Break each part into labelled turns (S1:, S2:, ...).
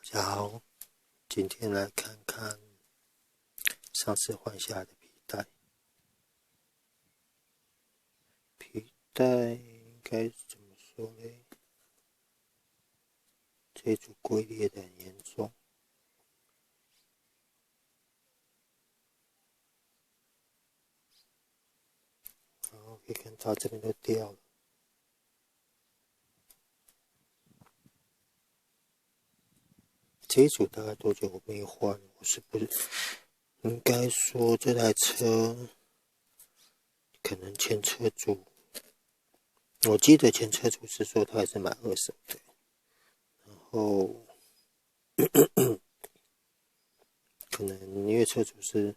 S1: 大家好，今天来看看上次换下来的皮带。皮带应该怎么说呢？这一组龟裂的很严重，然后可以看到这边都掉了。这一组大概多久我没换？我是不是应该说这台车可能前车主，我记得前车主是说他还是买二手的，然后可能因为前车主是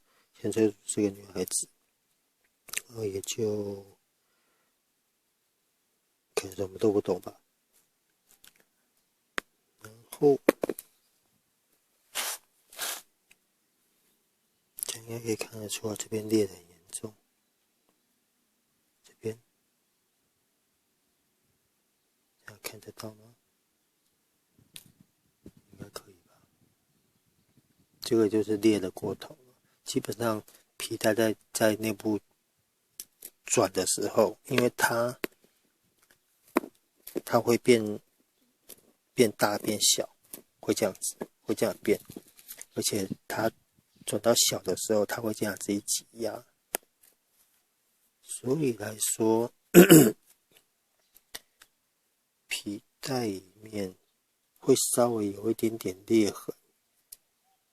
S1: 个女孩子，然后也就可能什么都不懂吧。然后这应该可以看得出来，这边裂得很严重。这边大家看得到吗？应该可以吧。这个就是裂得过头了。基本上皮带在内部转的时候，因为它会变大变小，会这样子，会这样变，而且它转到小的时候，它会这样自己挤压。所以来说，皮带里面会稍微有一点点裂痕，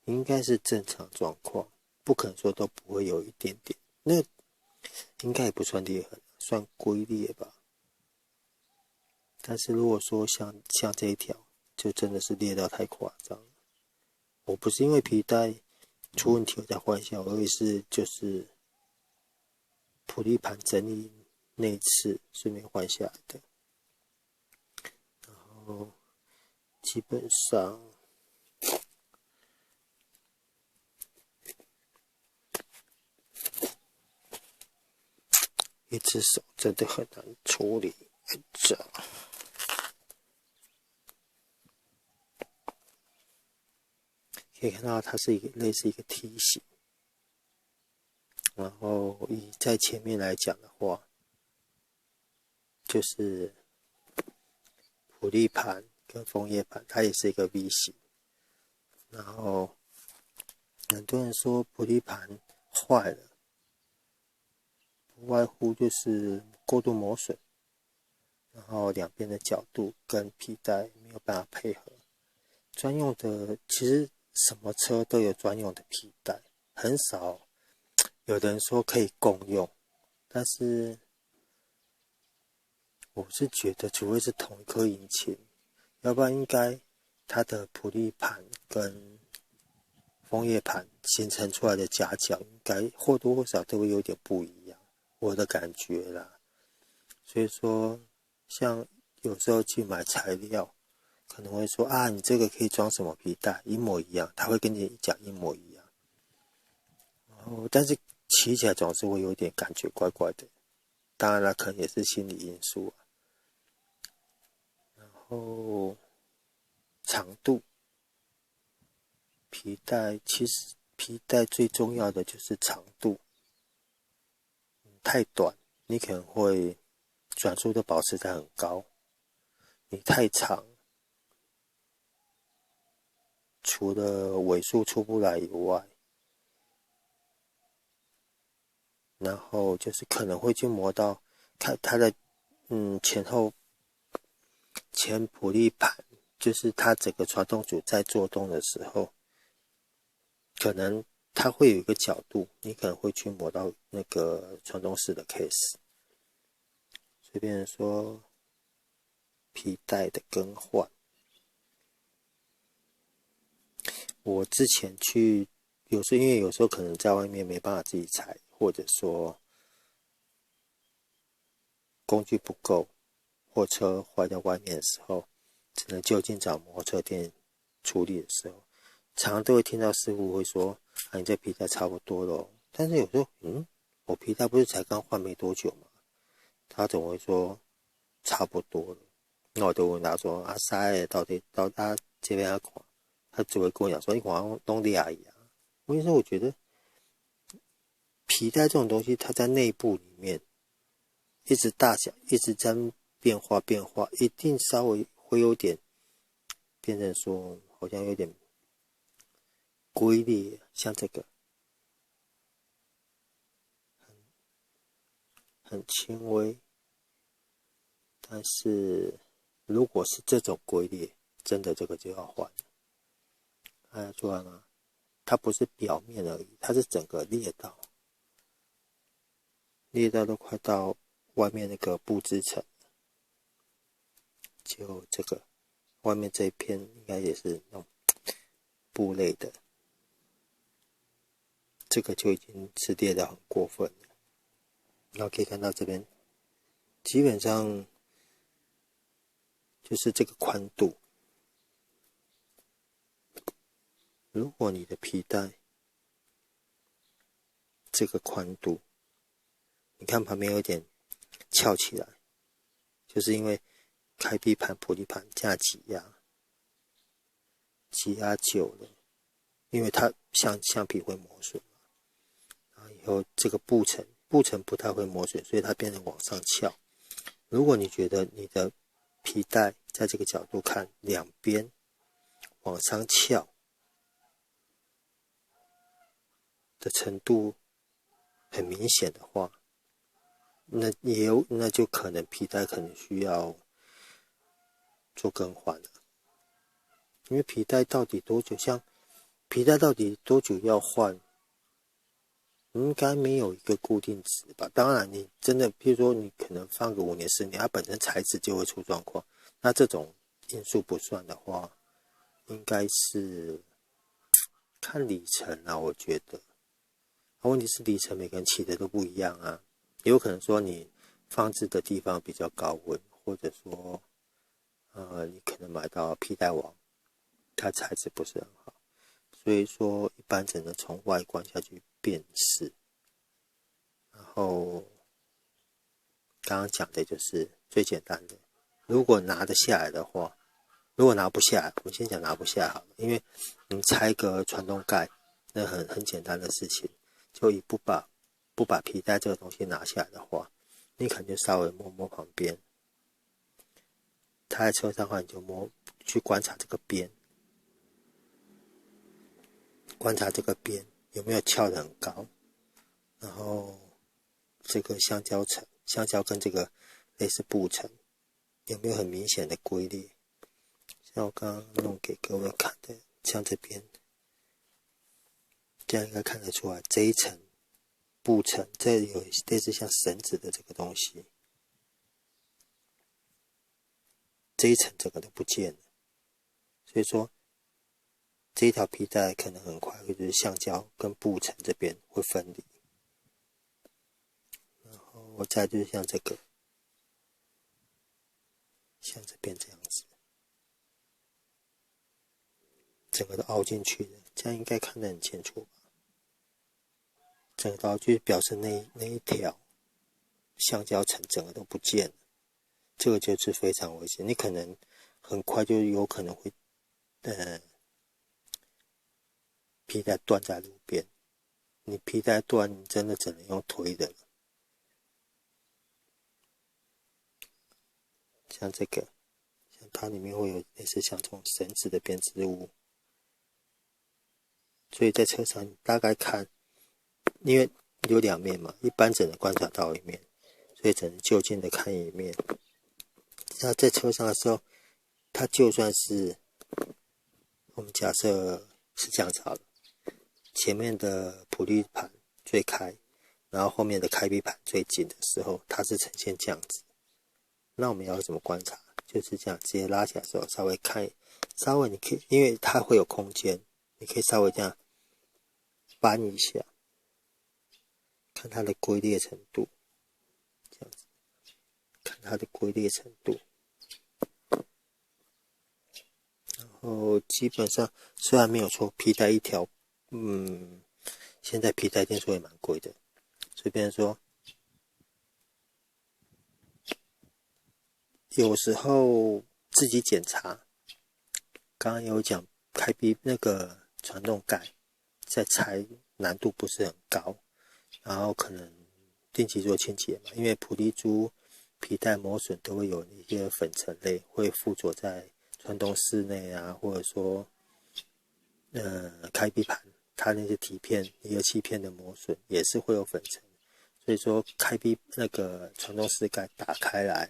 S1: 应该是正常状况，不可能说都不会有一点点。那应该也不算裂痕，算龟裂吧。但是如果说像这一条，就真的是裂到太夸张了。我不是因为皮带出问题我才换下，而是就是普利盘整理那一次顺便换下来的。然后基本上一只手真的很难处理，这可以看到它是类似一个梯形。然后在前面来讲的话，就是普利盘跟枫叶盘，它也是一个 V 型。然后很多人说普利盘坏了，不外乎就是过度磨损，然后两边的角度跟皮带没有办法配合。专用的其实什么车都有专用的皮带，很少有的人说可以共用，但是我是觉得除非是同一颗引擎，要不然应该它的普利盘跟枫叶盘形成出来的夹角应该或多或少都会有点不一样，我的感觉啦。所以说像有时候去买材料可能会说啊，你这个可以装什么皮带，一模一样，他会跟你讲一模一样。然后但是骑起来总是会有点感觉怪怪的，当然了，可能也是心理因素啊。然后长度，皮带其实皮带最重要的就是长度，太短你可能会转速的保持在很高，你太长，除了尾数出不来以外，然后就是可能会去磨到看它的前普利盘，就是它整个传动组在做动的时候，可能它会有一个角度，你可能会去磨到那个传动室的 case。随便说皮带的更换，我之前去因为有时候可能在外面没办法自己裁，或者说工具不够，货车坏在外面的时候，只能就近找摩托车店处理的时候，常常都会听到师傅会说：“啊，你这皮带差不多了。”但是有时候，我皮带不是才刚换没多久吗？他总会说差不多了。那我就问他说：“啊，塞到他这边要看，他只会跟我讲说：“你好像弄的而已啊。”我跟你说，我觉得皮带这种东西，它在内部里面一直大小一直在变化，一定稍微会有点变成说，好像有点龟裂，像这个很轻微，但是如果是这种龟裂，真的这个就要换了。看得出来吗？它不是表面而已，它是整个裂到都快到外面那个布织层。就这个外面这一片应该也是那种布类的，这个就已经是裂得很过分了。然后可以看到这边基本上就是这个宽度。如果你的皮带这个宽度，你看旁边有点翘起来，就是因为开闭盘、普利盘加挤压久了，因为它橡皮会磨损嘛，然后以后这个布层不太会磨损，所以它变成往上翘。如果你觉得你的皮带在这个角度看两边往上翘的程度很明显的话，那就可能皮带可能需要做更换了。因为皮带到底多久要换，应该没有一个固定值吧。当然你真的譬如说你可能放个5年10年，它本身材质就会出状况，那这种因素不算的话，应该是看里程啊。我觉得问题是里程每个人骑的都不一样啊，有可能说你放置的地方比较高温，或者说你可能买到皮带网它材质不是很好，所以说一般只能从外观下去辨识。然后刚刚讲的就是最简单的，如果拿得下来的话，如果拿不下来，我们先讲拿不下来好了，因为你拆个传动盖那很简单的事情，就以不把皮带这个东西拿下来的话，你可能就稍微摸摸旁边，他在车上的话你就去观察这个边，有没有翘得很高，然后这个橡胶跟这个类似布层有没有很明显的龟裂，像我刚刚弄给各位看的，像这边这样应该看得出来，这一层布层这有类似像绳子的这个东西，这一层整个都不见了，所以说这一条皮带可能很快会就是橡胶跟布层这边会分离。然后再就是像这个，像这边这样子，整个都凹进去了，这样应该看得很清楚吧？整个都凹就表示那一条橡胶层整个都不见了，这个就是非常危险，你可能很快就有可能会皮带断在路边，你皮带断，你真的只能用推的了。像这个，像它里面会有类似像这种绳子的编织物，所以在车上你大概看，因为有两面嘛，一般只能观察到一面，所以只能就近的看一面。那在车上的时候，它就算是我们假设是这样子好了，前面的普利盘最开，然后后面的开闭盘最紧的时候，它是呈现这样子。那我们要怎么观察？就是这样，直接拉起来的时候，稍微你可以，因为它会有空间，你可以稍微这样扳一下，看它的龟裂程度，这样子，看它的龟裂程度。然后基本上虽然没有错，皮带一条，现在皮带听说也蛮贵的，所以变成说，有时候自己检查，刚刚有讲开闭那个传动盖在拆难度不是很高，然后可能定期做清洁嘛，因为普利珠皮带磨损都会有一些粉尘类会附着在传动室内啊，或者说开闭盘它那些体片离合器片的磨损也是会有粉尘，所以说开闭那个传动室盖打开来，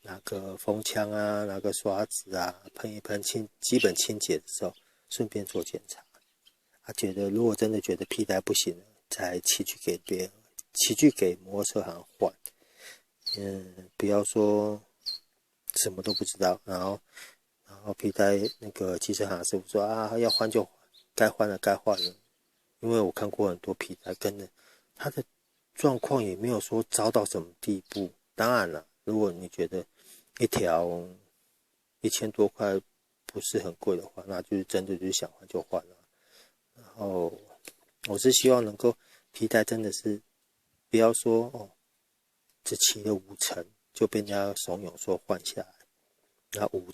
S1: 拿个风枪啊，拿个刷子啊，喷一喷基本清洁的时候，顺便做检查。觉得如果真的觉得皮带不行了，再骑去给摩托车行换。不要说什么都不知道，然后皮带那个汽车行师傅说啊要换就换，该换了。因为我看过很多皮带，跟着它的状况也没有说糟到什么地步。当然了，如果你觉得一条1000多块不是很贵的话，那就是真的就是想换就换了。然后我是希望能够皮带真的是不要说只骑了5成就被人家怂恿说换下来，那5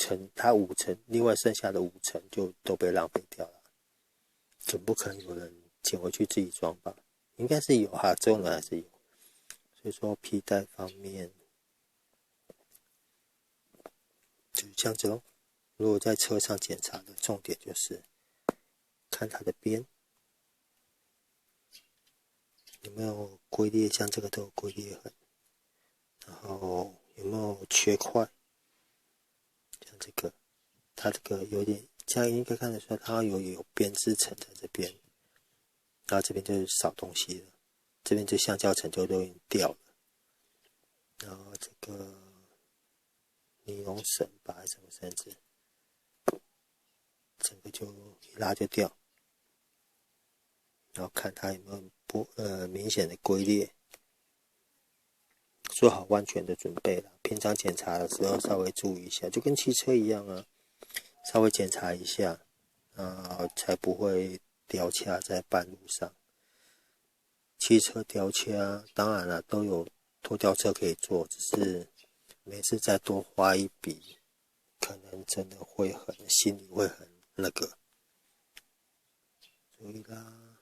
S1: 成，另外剩下的5成就都被浪费掉了。总不可能有人捡回去自己装吧？应该是有哈，这种人还是有。所以说皮带方面就是这样子咯。如果在车上检查的重点就是看它的边有没有龟裂，像这个都有龟裂痕，然后有没有缺块，像这个它这个有点这样应该看得出来它有编织层在这边，然后这边就是少东西了，这边就橡胶层就都已经掉了，然后这个尼龙绳吧还是什么绳子，整个就一拉就掉，然后看它有没有明显的龟裂，做好万全的准备了。平常检查的时候稍微注意一下，就跟汽车一样啊，稍微检查一下，才不会掉卡在半路上。汽车掉卡，当然了，都有拖吊车可以做，只是每次再多花一笔，可能真的会心里会很那个。所以啦，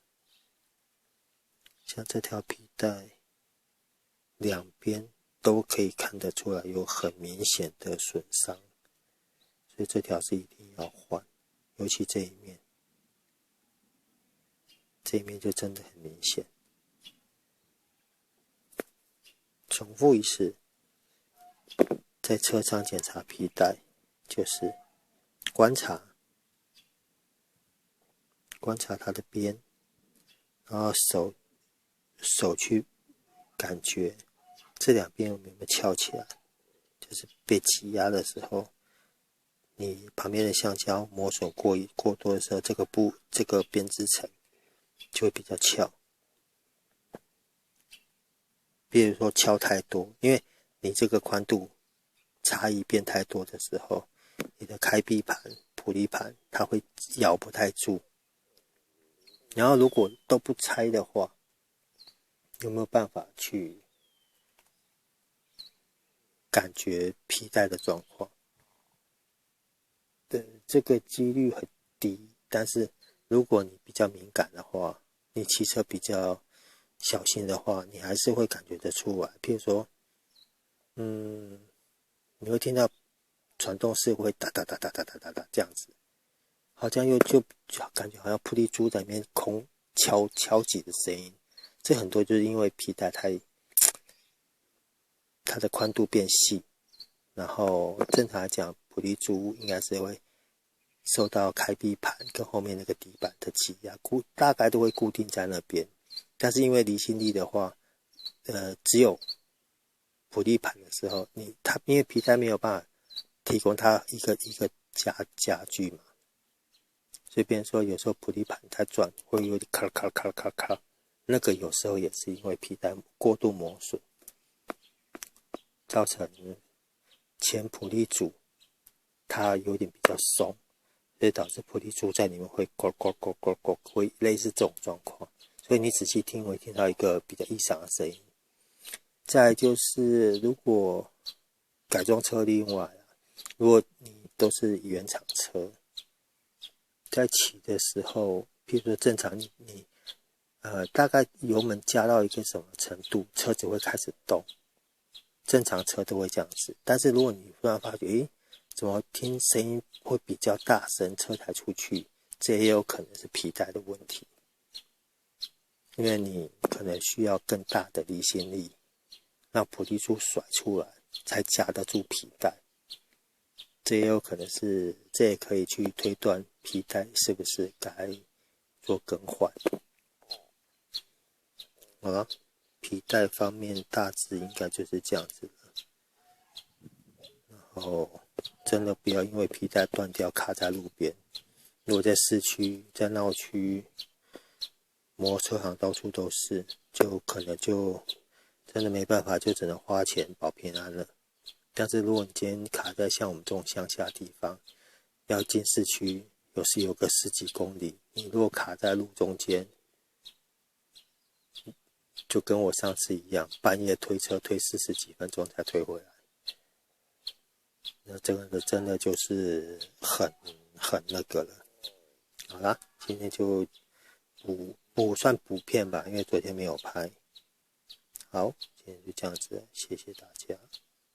S1: 像这条皮带，两边都可以看得出来有很明显的损伤，所以这条是一定要换，尤其这一面就真的很明显。重复一次，在车上检查皮带，就是观察它的边，然后手去感觉这两边有没有翘起来，就是被挤压的时候，你旁边的橡胶磨损过多的时候，这个编织层就会比较翘。比如说敲太多，因为你这个宽度差异变太多的时候，你的开闭盘、普利盘它会咬不太住。然后如果都不拆的话，有没有办法去感觉皮带的状况？对，这个几率很低，但是如果你比较敏感的话，你骑车比较小心的话，你还是会感觉得出来。譬如说，你会听到传动室会哒哒哒哒哒哒哒哒这样子，好像就感觉好像pusli珠在里面敲击的声音。这很多就是因为皮带它的宽度变细，然后正常来讲pusli珠应该是会受到开闭盘跟后面那个底板的挤压，大概都会固定在那边。但是因为离心力的话，只有普利盘的时候，因为皮带没有办法提供它一个夹具嘛，所以变成说有时候普利盘它转会有点咔咔咔咔咔，那个有时候也是因为皮带过度磨损，造成前普利组它有点比较松，所以导致普利珠在里面会咕咕咕咕咕，会类似这种状况。所以你仔细听会听到一个比较异常的声音。再来就是如果改装车另外，如果你都是原厂车，在骑的时候，譬如说正常你大概油门加到一个什么程度，车子会开始动。正常车都会这样子，但是如果你突然发觉，怎么听声音会比较大声，车才出去，这也有可能是皮带的问题，因为你可能需要更大的离心力，让菩提树甩出来，才夹得住皮带。这也有可能是，这也可以去推断皮带是不是该做更换。好了，皮带方面大致应该就是这样子了。然后真的不要因为皮带断掉卡在路边。如果在市区、在闹区，摩托车行到处都是，就可能就真的没办法，就只能花钱保平安了。但是如果你今天卡在像我们这种乡下地方，要进市区，有个10几公里，你如果卡在路中间，就跟我上次一样，半夜推车推40几分钟才推回来。那这个真的就是很那个了。好啦，今天就算补片吧，因为昨天没有拍。好，今天就这样子，谢谢大家。